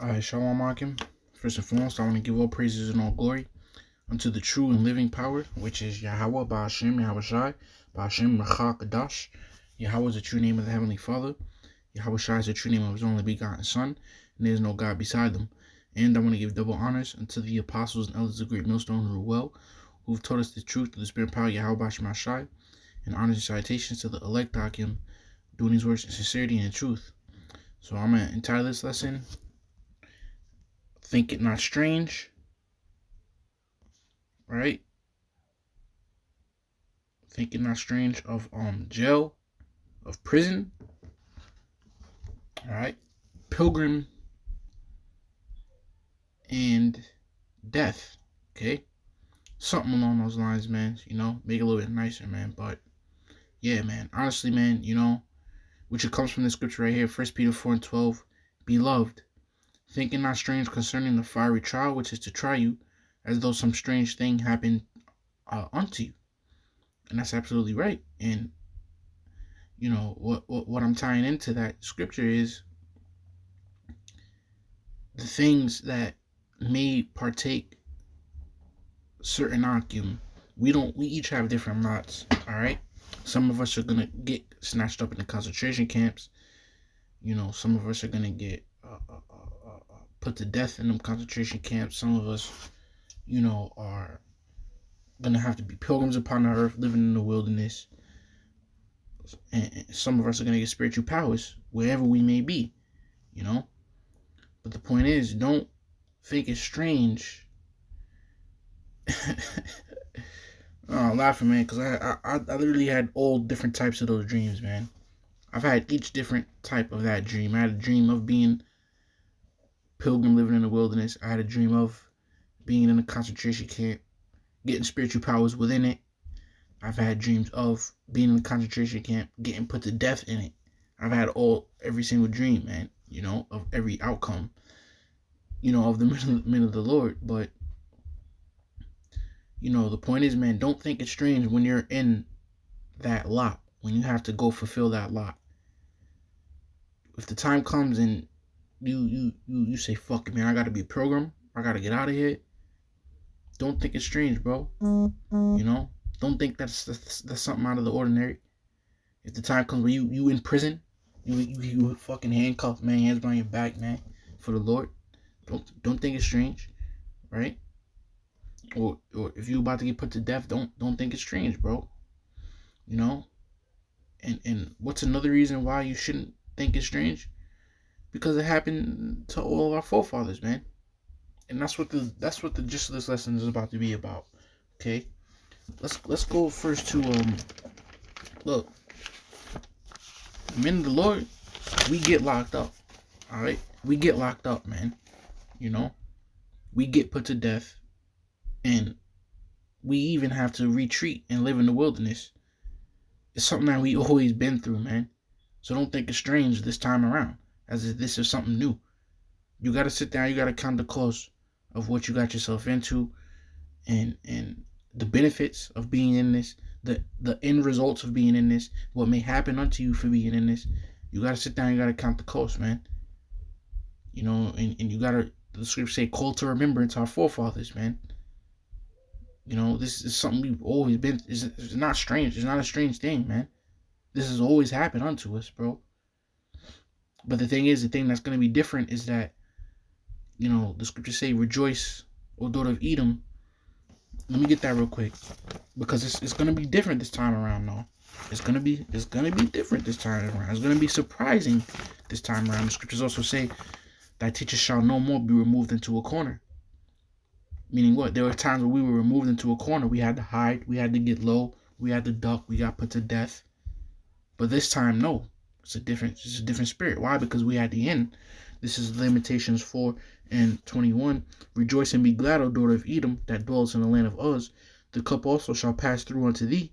Alright, Shalom Akim. First and foremost, I want to give all praises and all glory unto the true and living power, which is Yahweh, Ba'ashem, Yahweh Shai, Ba'ashem, Racha, Kadash. Yahweh is the true name of the Heavenly Father. Yahweh Shai is the true name of His only begotten Son, and there is no God beside them. And I want to give double honors unto the apostles and elders of the great millstone who rule well, who've taught us the truth through the spirit and power of Yahweh, Ba'ashem, Shai, and honors and salutations to the elect Akim, doing these works in sincerity and in truth. So I'm going to entitle this lesson, Think It Not Strange, right? Think It Not Strange of jail, of prison, all right? Pilgrim and death, okay? Something along those lines, man, make it a little bit nicer, man. But yeah, man, honestly, man, which it comes from the scripture right here, 1 Peter 4:12, Beloved, think it not strange concerning the fiery trial which is to try you, as though some strange thing happened unto you. And that's absolutely right. And what I'm tying into that scripture is the things that may partake certain Akim. We each have different lots, all right? Some of us are gonna get snatched up in the concentration camps. Some of us are gonna get put to death in them concentration camps. Some of us, are gonna have to be pilgrims upon the earth, living in the wilderness. And some of us are gonna get spiritual powers wherever we may be, But the point is, don't think it's strange. I'm laughing, man, because I literally had all different types of those dreams, man. I've had each different type of that dream. I had a dream of being pilgrim living in the wilderness. I had a dream of being in a concentration camp, getting spiritual powers within it. I've had dreams of being in a concentration camp, getting put to death in it. I've had every single dream, man, of every outcome, of the men of the Lord. But, the point is, man, don't think it's strange when you're in that lot, when you have to go fulfill that lot. If the time comes and you say, fuck it, man, I gotta be a pilgrim, I gotta get out of here, don't think it's strange, bro. Don't think that's something out of the ordinary. If the time comes where you in prison, you fucking handcuffed, man, hands behind your back, man, for the Lord, don't think it's strange, right? Or if you about to get put to death, don't think it's strange, bro. And what's another reason why you shouldn't think it's strange? Because it happened to all of our forefathers, man. And that's what the gist of this lesson is about to be about. Okay? Let's go first to look. Men of the Lord, we get locked up. Alright? We get locked up, man. We get put to death. And we even have to retreat and live in the wilderness. It's something that we always been through, man. So don't think it's strange this time around, as if this is something new. You gotta sit down, you gotta count the cost of what you got yourself into, and the benefits of being in this, the end results of being in this, what may happen unto you for being in this. You gotta sit down, you gotta count the cost, man. And you gotta, the scripture say, call to remembrance our forefathers, man. This is something we've always been. It's not strange. It's not a strange thing, man. This has always happened unto us, bro. But the thing that's going to be different is that, the scriptures say, rejoice, O daughter of Edom. Let me get that real quick, because it's going to be different this time around, though. It's gonna be different this time around. It's going to be surprising this time around. The scriptures also say, thy teacher shall no more be removed into a corner. Meaning what? There were times where we were removed into a corner. We had to hide. We had to get low. We had to duck. We got put to death. But this time, no. It's a different spirit. Why? Because we had the end. This is Lamentations 4:21. Rejoice and be glad, O daughter of Edom, that dwells in the land of Uz. The cup also shall pass through unto thee.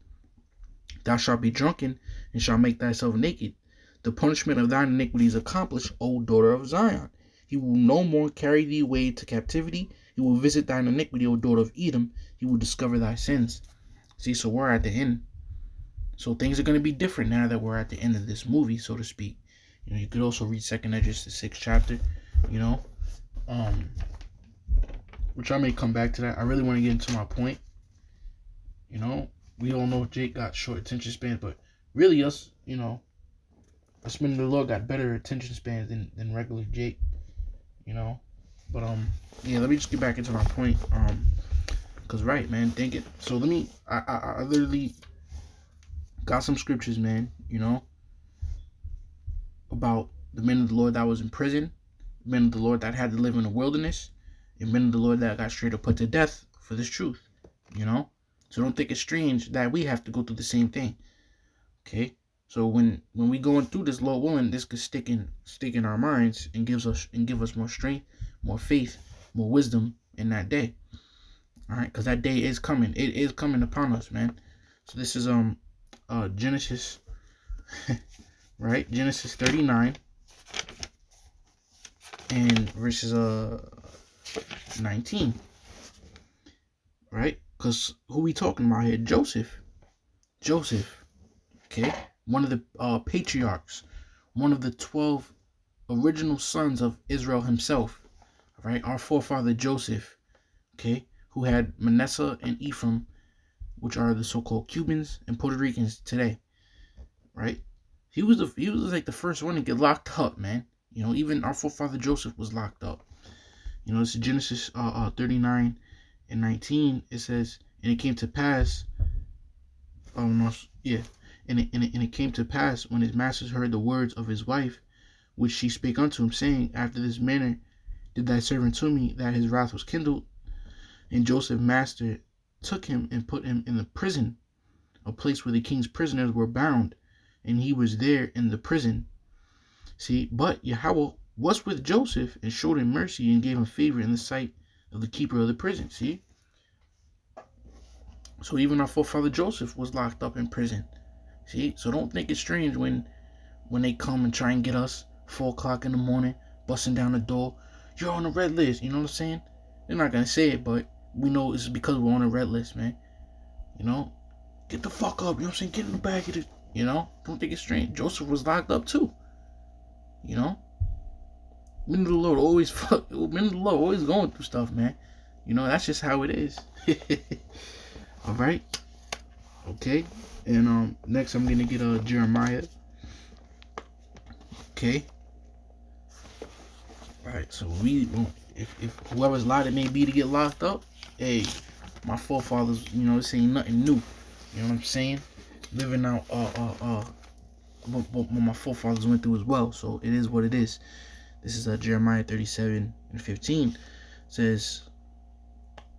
Thou shalt be drunken, and shalt make thyself naked. The punishment of thine iniquity is accomplished, O daughter of Zion. He will no more carry thee away to captivity. He will visit thine iniquity, O daughter of Edom. He will discover thy sins. See, so we're at the end. So things are going to be different now that we're at the end of this movie, so to speak. You could also read 2nd Esdras, the 6th chapter, um, which I may come back to that. I really want to get into my point. You know, we all know Jake got short attention spans, but really us, you know, us men of the Lord got better attention spans than regular Jake. You know, but yeah. Let me just get back into my point. Cause right, man, think it. So let me. I literally got some scriptures, man. You know, about the men of the Lord that was in prison, men of the Lord that had to live in the wilderness, and men of the Lord that got straight up put to death for this truth. You know, so don't think it's strange that we have to go through the same thing. Okay, so when we going through this, Lord willing, this could stick in our minds and give us more strength, more faith, more wisdom in that day. All right, because that day is coming. It is coming upon us, man. So this is Genesis, right? Genesis 39 and verses 19, right? Because who we talking about here? Joseph, okay, one of the patriarchs, one of the 12 original sons of Israel himself, right? Our forefather Joseph, okay, who had Manasseh and Ephraim, which are the so-called Cubans and Puerto Ricans today, right? He was like the first one to get locked up, man. You know, even our forefather Joseph was locked up. You know, it's Genesis 39 and 19. It says, and it came to pass, yeah, and it came to pass when his masters heard the words of his wife, which she spake unto him, saying, after this manner did thy servant to me, that his wrath was kindled. And Joseph's master took him and put him in the prison, a place where the king's prisoners were bound, and he was there in the prison. See, but Yahweh was with Joseph and showed him mercy and gave him favor in the sight of the keeper of the prison. See, so even our forefather Joseph was locked up in prison. See, so don't think it's strange when they come and try and get us 4 o'clock in the morning, busting down the door. You're on the red list. You know what I'm saying? They're not gonna say it, but we know it's because we're on the red list, man. You know, get the fuck up. You know what I'm saying? Get in the back of it. You know, don't think it's strange. Joseph was locked up too. You know, men of the Lord always going through stuff, man. You know, that's just how it is. All right, okay. And next I'm gonna get Jeremiah. Okay. All right, so if whoever's lot it may be to get locked up, hey, my forefathers, you know, this ain't nothing new. You know what I'm saying? Living out what my forefathers went through as well. So it is what it is. This is Jeremiah 37 and 15. It says,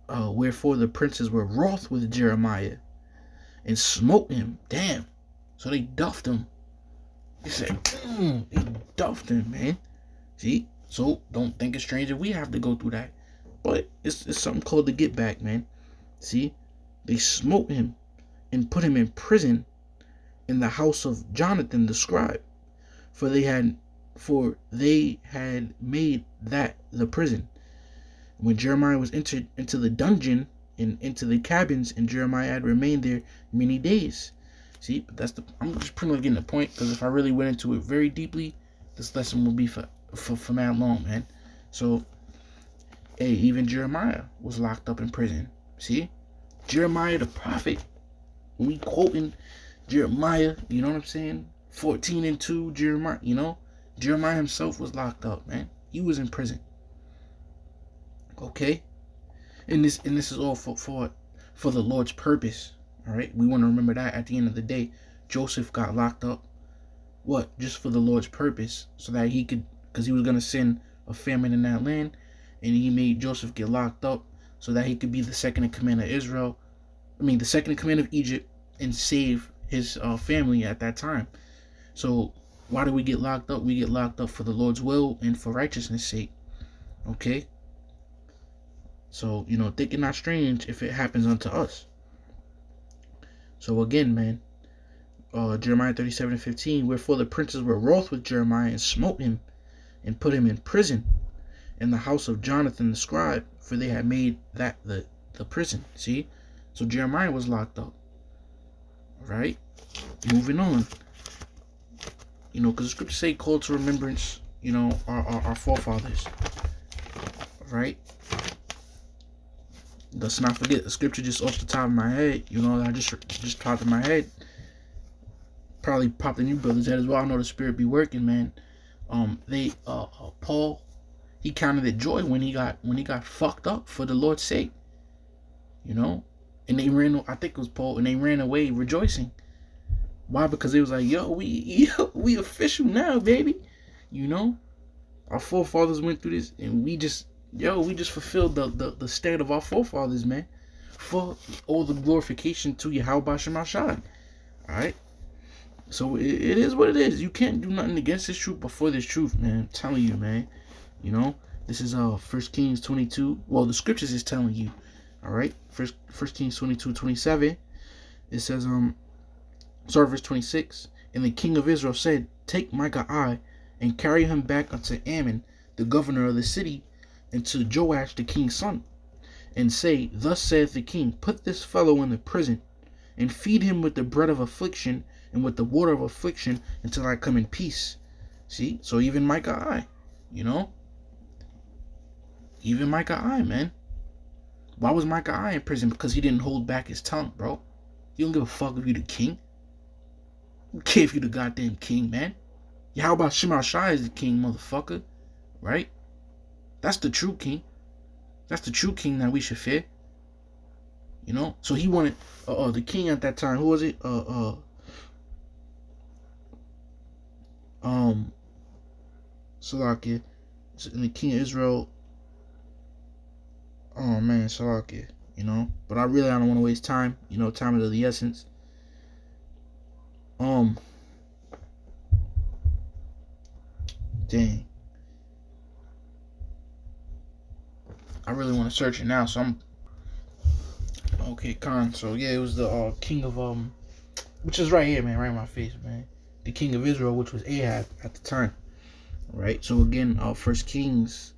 wherefore the princes were wroth with Jeremiah and smote him. Damn. So they duffed him. They said, they duffed him, man. See? So don't think it's strange if we have to go through that. But it's something called the get back, man. See? They smote him and put him in prison in the house of Jonathan the scribe, for they had made that the prison. When Jeremiah was entered into the dungeon and into the cabins, and Jeremiah had remained there many days. See, but I'm just pretty much getting the point, because if I really went into it very deeply, this lesson will be for that long, man. So, hey, even Jeremiah was locked up in prison. See, Jeremiah the prophet. When we quoting Jeremiah, you know what I'm saying? 14 and 2, Jeremiah, you know? Jeremiah himself was locked up, man. He was in prison. Okay? And this is all for the Lord's purpose. All right? We want to remember that at the end of the day. Joseph got locked up. What? Just for the Lord's purpose. So that he could, because he was going to send a famine in that land. And he made Joseph get locked up so that he could be the second in command of Israel. The second in command of Egypt, and save his family at that time. So why do we get locked up? We get locked up for the Lord's will and for righteousness' sake. Okay? So, you know, think it not strange if it happens unto us. So again, man, Jeremiah 37 and 15, wherefore the princes were wroth with Jeremiah and smote him and put him in prison in the house of Jonathan the scribe, for they had made that the prison. See? So Jeremiah was locked up. Right? Moving on. You know, because the scriptures say, call to remembrance, you know, our forefathers. right? Let's not forget the scripture just off the top of my head. You know, I just popped in my head. Probably popped in your brother's head as well. I know the spirit be working, man. Paul, he counted it joy when he got fucked up for the Lord's sake. You know, and they ran. I think it was Paul, and they ran away rejoicing. Why? Because it was like, we official now, baby. You know, our forefathers went through this, and we just fulfilled the state of our forefathers, man. For all the glorification to Yahweh Shem Shai. Alright? So it is what it is. You can't do nothing against this truth before this truth, man. I'm telling you, man. You know, this is 1 Kings 22. Well, the scriptures is telling you. Alright? First Kings 22:27. It says, verse 26. And the king of Israel said, take Micah and carry him back unto Ammon, the governor of the city, and to Joash the king's son, and say, thus saith the king, put this fellow in the prison, and feed him with the bread of affliction and with the water of affliction until I come in peace. See? So even Micah, you know? Even Micah, man. Why was Micah in prison? Because he didn't hold back his tongue, bro. You don't give a fuck if you the king. You don't care if you the goddamn king, man. How about Shema Shai is the king, motherfucker? Right? That's the true king. That's the true king that we should fear. You know? So he wanted the king at that time. Who was it? Salakia. And the king of Israel. Oh man, Salakia. You know? But I don't want to waste time. You know, time is of the essence. Dang. I really want to search it now, so I'm okay, Khan. So yeah, it was the king of which is right here, man, right in my face, man. The king of Israel, which was Ahab at the time. Right? So again, 1 Kings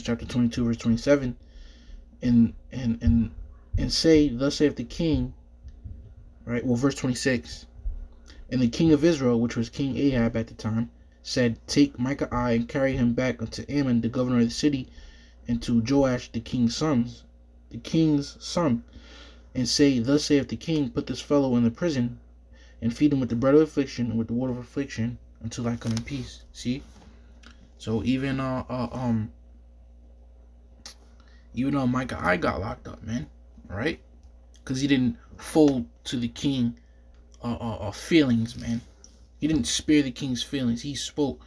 chapter 22, verse 27, and say, thus saith the king, right? Well, verse 26. And the king of Israel, which was King Ahab at the time, said, take Micah and carry him back unto Ammon, the governor of the city, and to Joash the king's son, and say, thus saith the king, put this fellow in the prison, and feed him with the bread of affliction and with the water of affliction until I come in peace. See? So even Micah got locked up, man. Right? Because he didn't fold to the king feelings, man. He didn't spare the king's feelings. He spoke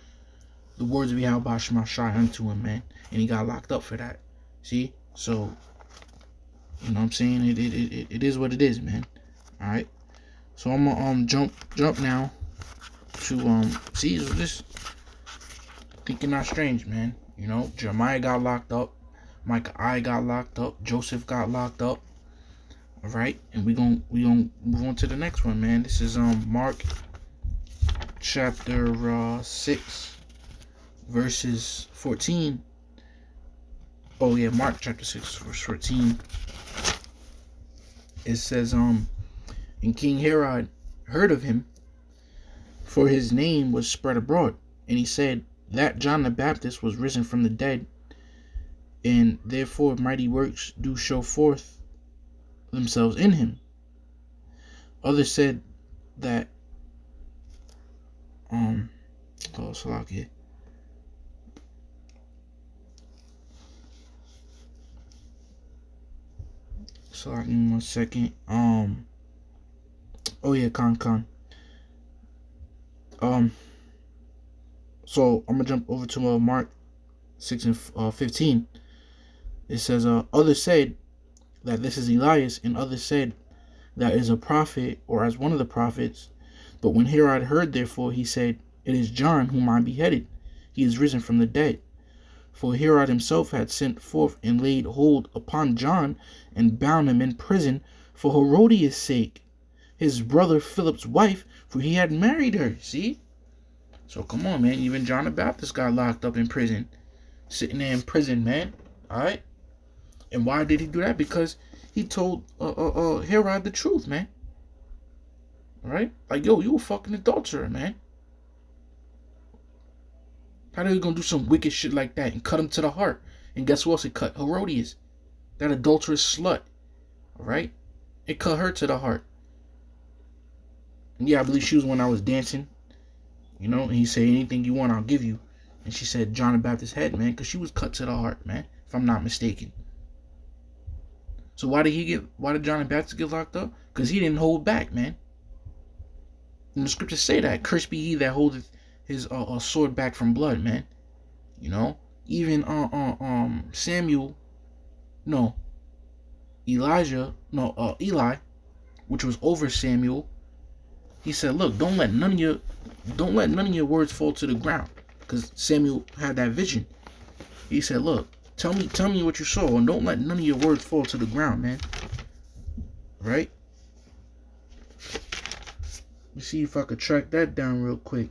the words of Yahweh Shema Shai unto him, man. And he got locked up for that. See? So, you know what I'm saying? It is what it is, man. Alright? So I'm gonna jump now to see this thinking not strange, man. You know, Jeremiah got locked up, Micah got locked up, Joseph got locked up. Alright, and we gonna move on to the next one, man. This is Mark chapter 6 verses 14. Oh yeah, Mark chapter 6 verse 14. It says and King Herod heard of him, for his name was spread abroad, and he said that John the Baptist was risen from the dead, and therefore mighty works do show forth themselves in him. Others said that Salakia. Salakia, 1 second. Oh yeah, Khan. So I'm gonna jump over to Mark 6 and 15. It says, others said that this is Elias, and others said that is a prophet, or as one of the prophets. But when Herod heard, therefore, he said, it is John whom I beheaded. He is risen from the dead. For Herod himself had sent forth and laid hold upon John, and bound him in prison for Herodias' sake, his brother Philip's wife, for he had married her. See? So come on, man. Even John the Baptist got locked up in prison. Sitting there in prison, man. Alright? And why did he do that? Because he told Herod the truth, man. Alright? Like, yo, you a fucking adulterer, man. How they gonna do some wicked shit like that and cut him to the heart? And guess who else it cut? Herodias, that adulterous slut. All right, it cut her to the heart. And yeah, I believe she was when I was dancing. And he said, anything you want, I'll give you. And she said, John the Baptist's head, man, because she was cut to the heart, man, if I'm not mistaken. So why did John the Baptist get locked up? Because he didn't hold back, man. And the scriptures say that, cursed be he that holdeth his sword back from blood, man. Even Eli, which was over Samuel, he said, look, don't let none of your words fall to the ground. Because Samuel had that vision. He said, look, tell me what you saw, and don't let none of your words fall to the ground, man. Right? Let me see if I could track that down real quick.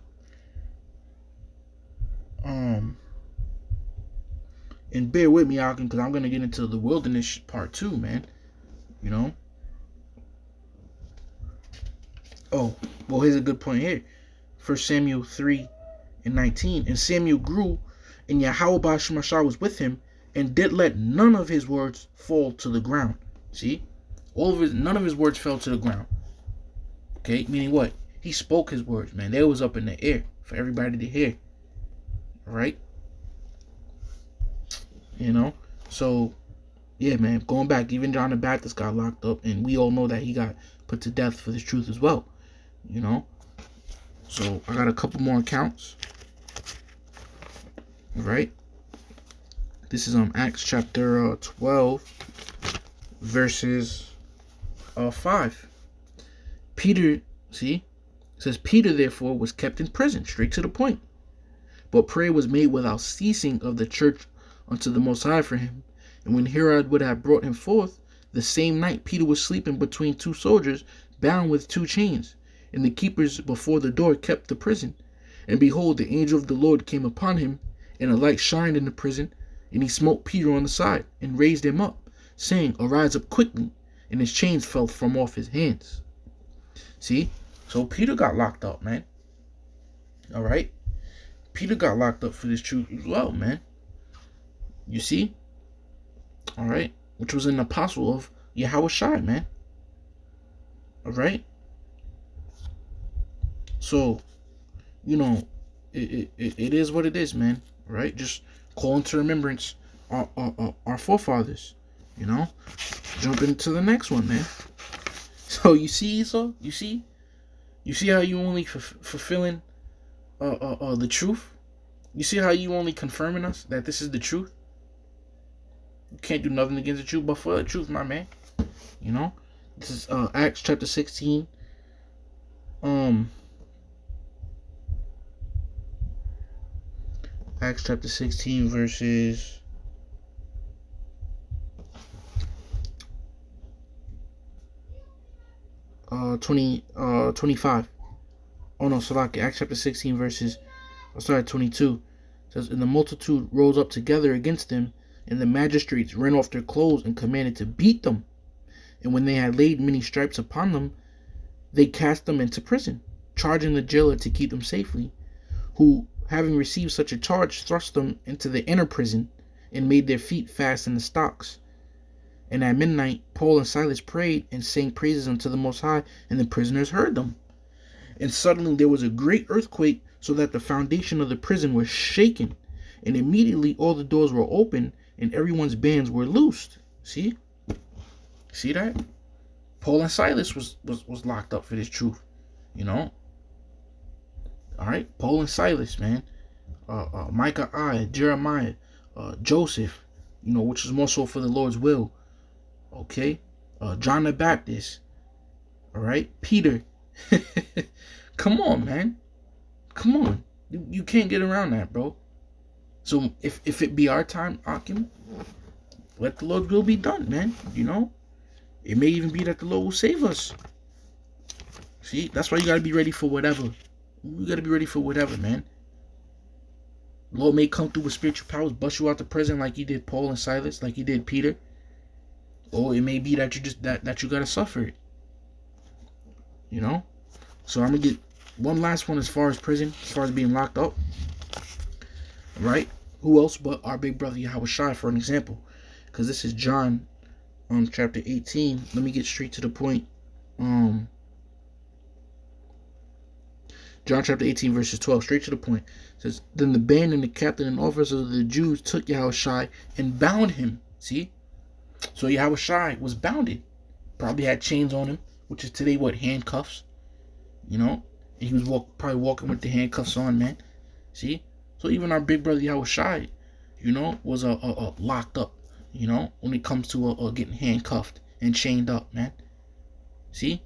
And bear with me, Alkin, because I'm going to get into the wilderness part 2, man. Oh, well, here's a good point here. 1 Samuel 3:19. And Samuel grew, and Yahweh Shemashah was with him, and did let none of his words fall to the ground. See? None of his words fell to the ground. Okay? Meaning what? He spoke his words, man. They was up in the air for everybody to hear. Right? So, yeah, man. Going back, even John the Baptist got locked up, and we all know that he got put to death for this truth as well. So I got a couple more accounts. Right? This is Acts chapter 12, verses 5. Peter, see, it says, Peter therefore was kept in prison, straight to the point. But prayer was made without ceasing of the church unto the Most High for him. And when Herod would have brought him forth, the same night Peter was sleeping between two soldiers, bound with 2 chains. And the keepers before the door kept the prison. And behold, the angel of the Lord came upon him, and a light shined in the prison. And he smote Peter on the side, and raised him up, saying, arise up quickly. And his chains fell from off his hands. See? So Peter got locked up, man. Alright? Peter got locked up for this truth as well, man. You see? Alright? Which was an apostle of Yahweh Shai, man. Alright? So, it is what it is, man. Right? Just call into remembrance our forefathers. Jump into the next one, man. So you see, Esau? You see how you only fulfilling the truth? You see how you only confirming us that this is the truth? You can't do nothing against the truth but for the truth, my man. This is Acts chapter 16. Acts chapter 16 verses 25. Oh no, Salaki. Acts chapter 16 verses 22. It says, and the multitude rose up together against them, and the magistrates rent off their clothes and commanded to beat them. And when they had laid many stripes upon them, they cast them into prison, charging the jailer to keep them safely, who, having received such a charge, thrust them into the inner prison, and made their feet fast in the stocks. And at midnight Paul and Silas prayed and sang praises unto the Most High, and the prisoners heard them. And suddenly there was a great earthquake, so that the foundation of the prison was shaken, and immediately all the doors were open, and everyone's bands were loosed. See that? Paul and Silas was locked up for this truth. Alright, Paul and Silas, man. Micah, Jeremiah, Joseph, which was more so for the Lord's will. Okay? John the Baptist. Alright? Peter. Come on, man. Come on. You can't get around that, bro. So if it be our time, Akim, let the Lord's will be done, man. It may even be that the Lord will save us. See, that's why you gotta be ready for whatever. You gotta be ready for whatever, man. The Lord may come through with spiritual powers, bust you out the prison like he did Paul and Silas, like he did Peter. Or it may be that you just that you gotta suffer it. So I'm gonna get one last one as far as prison, as far as being locked up. right? Who else but our big brother Yahushua, for an example? Because this is John chapter 18. Let me get straight to the point. John chapter 18 verses 12, straight to the point. It says, then the band and the captain and officers of the Jews took Yahushua and bound him. See? So Yahushua was bounded. Probably had chains on him, which is today what, handcuffs. You know? And he was probably walking with the handcuffs on, man. See? So even our big brother Yahushua, you know, was locked up, you know, when it comes to getting handcuffed and chained up, man. See?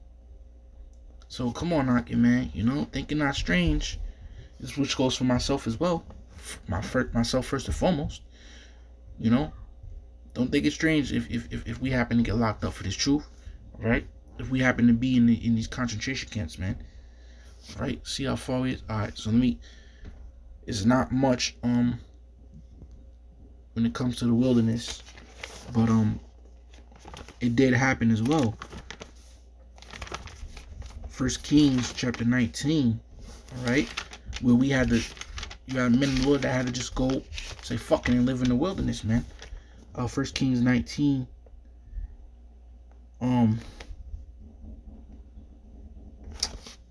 So come on, Aki, man. You know, thinking not strange. This which goes for myself as well. Myself first and foremost. You know, don't think it's strange if we happen to get locked up for this truth, right? If we happen to be in these concentration camps, man. Right? See how far we is. All right. So let me. It's not much when it comes to the wilderness, but it did happen as well. 1 Kings chapter 19, all right, where you had men of the Lord that had to just go say fucking and live in the wilderness, man. 1 Kings 19,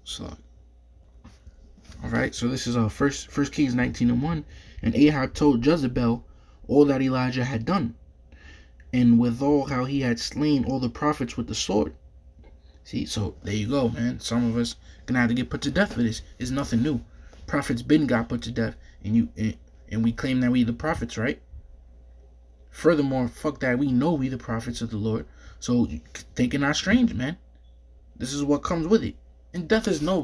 so all right, so this is First Kings 19:1, and Ahab told Jezebel all that Elijah had done, and withal how he had slain all the prophets with the sword. See, so there you go, man. Some of us gonna have to get put to death for this. It's nothing new. Prophets been got put to death, and we claim that we the prophets, right? Furthermore, fuck that, we know we the prophets of the Lord. So thinking not strange, man. This is what comes with it, and death is no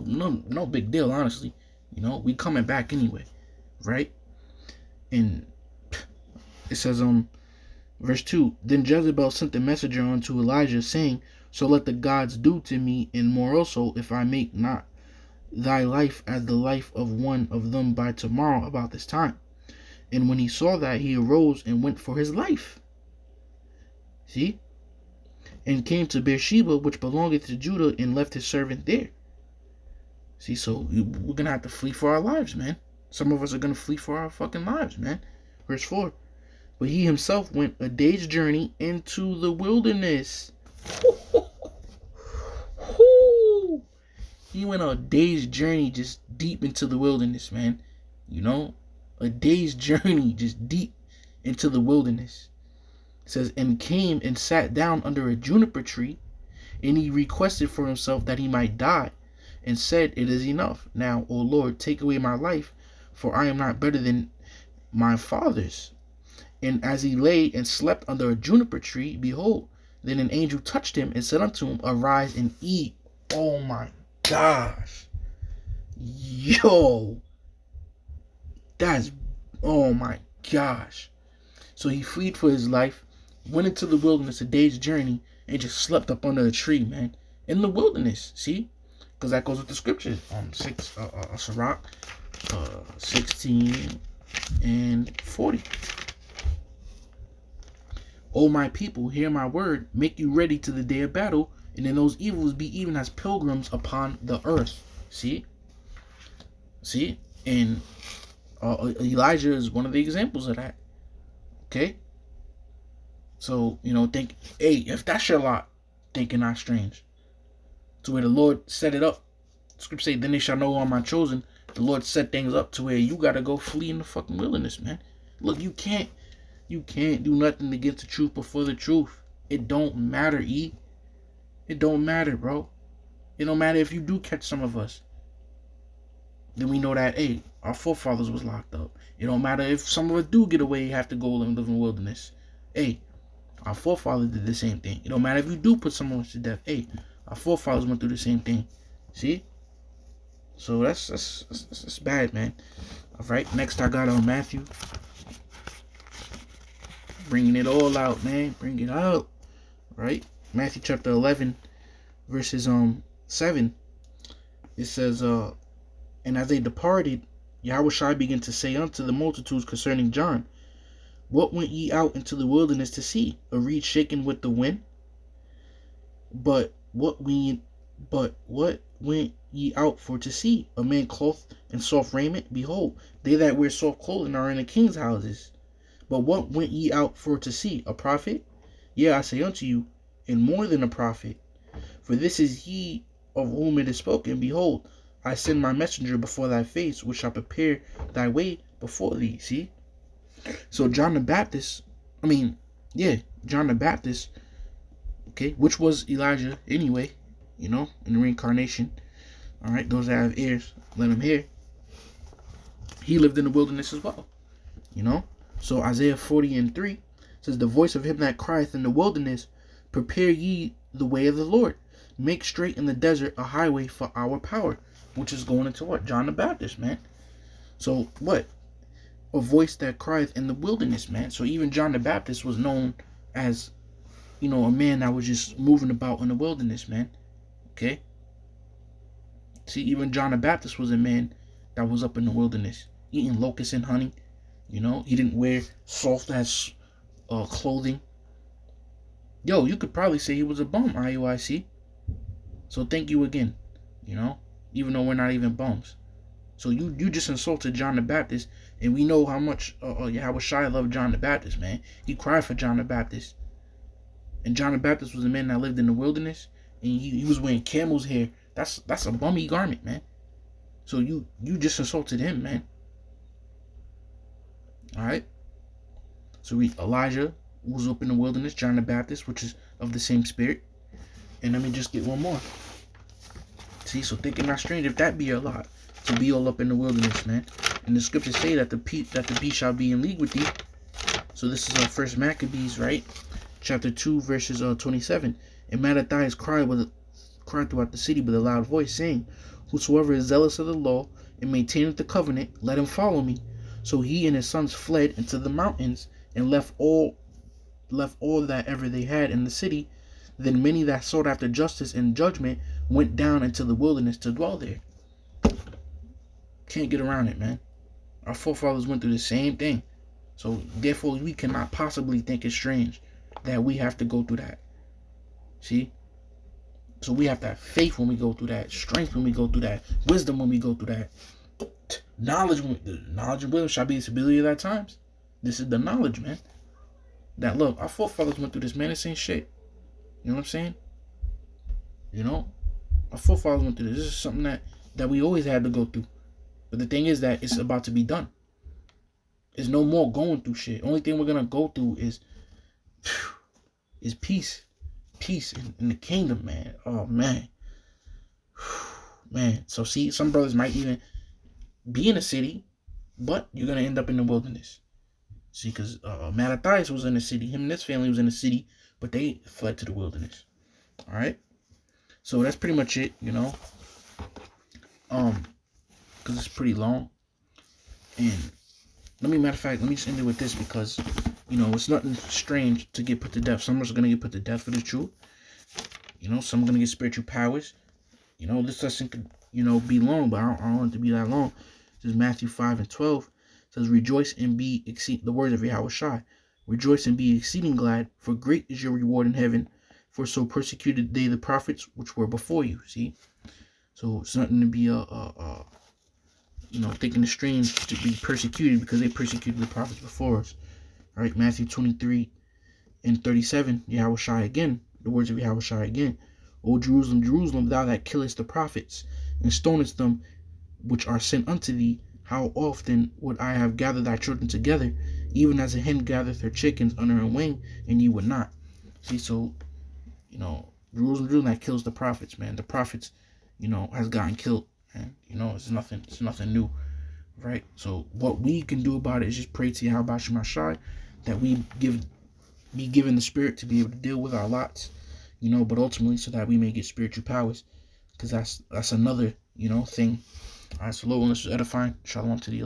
big deal, honestly. You know, we coming back anyway, right? And it says verse 2, then Jezebel sent a messenger unto Elijah, saying, so let the gods do to me, and more also, if I make not thy life as the life of one of them by tomorrow about this time. And when he saw that, he arose and went for his life. See? And came to Beersheba, which belongeth to Judah, and left his servant there. See, so we're going to have to flee for our lives, man. Some of us are going to flee for our fucking lives, man. Verse 4. But he himself went a day's journey into the wilderness. He went a day's journey just deep into the wilderness, man. You know? A day's journey just deep into the wilderness. It says, and came and sat down under a juniper tree, and he requested for himself that he might die, and said, it is enough. Now, O Lord, take away my life, for I am not better than my fathers. And as he lay and slept under a juniper tree, behold, then an angel touched him and said unto him, arise and eat. Oh my gosh. Yo. Oh my gosh. So he fled for his life, went into the wilderness a day's journey, and just slept up under a tree, man. In the wilderness, see? Because that goes with the scriptures. Sirach 16 and 40. O my people, hear my word, make you ready to the day of battle, and in those evils be even as pilgrims upon the earth. See? See? And Elijah is one of the examples of that. Okay? So, you know, think, hey, if that's your lot, thinking not strange. To where the Lord set it up. Scripture say, then they shall know I'm my chosen. The Lord set things up to where you gotta go flee in the fucking wilderness, man. Look, you can't do nothing against the truth before the truth. It don't matter, E. It don't matter, bro. It don't matter if you do catch some of us. Then we know that, hey, our forefathers was locked up. It don't matter if some of us do get away, have to go and live in the wilderness. Hey, our forefathers did the same thing. It don't matter if you do put someone to death. Hey, our forefathers went through the same thing. See? So that's bad, man. All right, next I got Matthew. Bringing it all out, man. Bring it out. Right? Matthew chapter 11, verses 7. It says, and as they departed, Yahushua began to say unto the multitudes concerning John, what went ye out into the wilderness to see? A reed shaken with the wind? But what went ye out for to see a man clothed in soft raiment? Behold, they that wear soft clothing are in the king's houses. But what went ye out for to see? A prophet? Yea, I say unto you, and more than a prophet. For this is he of whom it is spoken, Behold, I send my messenger before thy face, which shall prepare thy way before thee. See? So John the Baptist, John the Baptist, okay, which was Elijah anyway, in the reincarnation. All right, those that have ears, let them hear. He lived in the wilderness as well, So Isaiah 40:3 says, the voice of him that crieth in the wilderness, prepare ye the way of the Lord. Make straight in the desert a highway for our power. Which is going into what? John the Baptist, man. So what? A voice that crieth in the wilderness, man. So even John the Baptist was known as, a man that was just moving about in the wilderness, man. Okay? See, even John the Baptist was a man that was up in the wilderness, eating locusts and honey. He didn't wear soft ass clothing. Yo, you could probably say he was a bum, IUIC. So thank you again, even though we're not even bums. So you just insulted John the Baptist, and we know how much how Shai loved John the Baptist, man. He cried for John the Baptist. And John the Baptist was a man that lived in the wilderness, and he was wearing camel's hair. That's a bummy garment, man. So you just insulted him, man. Alright? So Elijah was up in the wilderness, John the Baptist, which is of the same spirit. And let me just get one more. See, so thinking not strange if that be your lot, to be all up in the wilderness, man. And the scriptures say that the beast shall be in league with thee. So this is our first Maccabees, right? Chapter 2, verses 27. And Mattathias cried throughout the city with a loud voice, saying, whosoever is zealous of the law and maintaineth the covenant, let him follow me. So he and his sons fled into the mountains and left all that ever they had in the city. Then many that sought after justice and judgment went down into the wilderness to dwell there. Can't get around it, man. Our forefathers went through the same thing. So therefore we cannot possibly think it's strange that we have to go through that. See? So we have to have faith when we go through that, strength when we go through that, wisdom when we go through that, knowledge and wisdom shall be the stability of that times. This is the knowledge, man. That look, our forefathers went through this, man. This ain't shit. You know what I'm saying? Our forefathers went through this. This is something that we always had to go through. But the thing is that it's about to be done. There's no more going through shit. Only thing we're gonna go through is peace. Peace in the kingdom, man. Oh man. Man. So see, some brothers might even be in a city, but you're gonna end up in the wilderness. See, because Mattathias was in the city. Him and his family was in the city, but they fled to the wilderness. Alright? So that's pretty much it, because it's pretty long. And let me just end it with this, because it's nothing strange to get put to death. Some are going to get put to death for the truth. Some are going to get spiritual powers. This lesson could be long, but I don't want it to be that long. This is Matthew 5:12. It says, rejoice and be the words of Yahweh Shai. Rejoice and be exceeding glad, for great is your reward in heaven, for so persecuted they the prophets which were before you. See? So it's nothing to be thinking it's strange to be persecuted, because they persecuted the prophets before us. All right, Matthew 23:37, Yahweh Shai again, the words of Yahweh Shai again. O Jerusalem, Jerusalem, thou that killest the prophets, and stonest them which are sent unto thee, how often would I have gathered thy children together, even as a hen gathereth her chickens under her wing, and ye would not. See, so, Jerusalem, Jerusalem that kills the prophets, man. The prophets, has gotten killed, man. It's nothing new, right? So what we can do about it is just pray to Yahweh Shai that we be given the spirit to be able to deal with our lots, but ultimately so that we may get spiritual powers, because that's another, thing. All right, so Lord, this was edifying. Shalom to the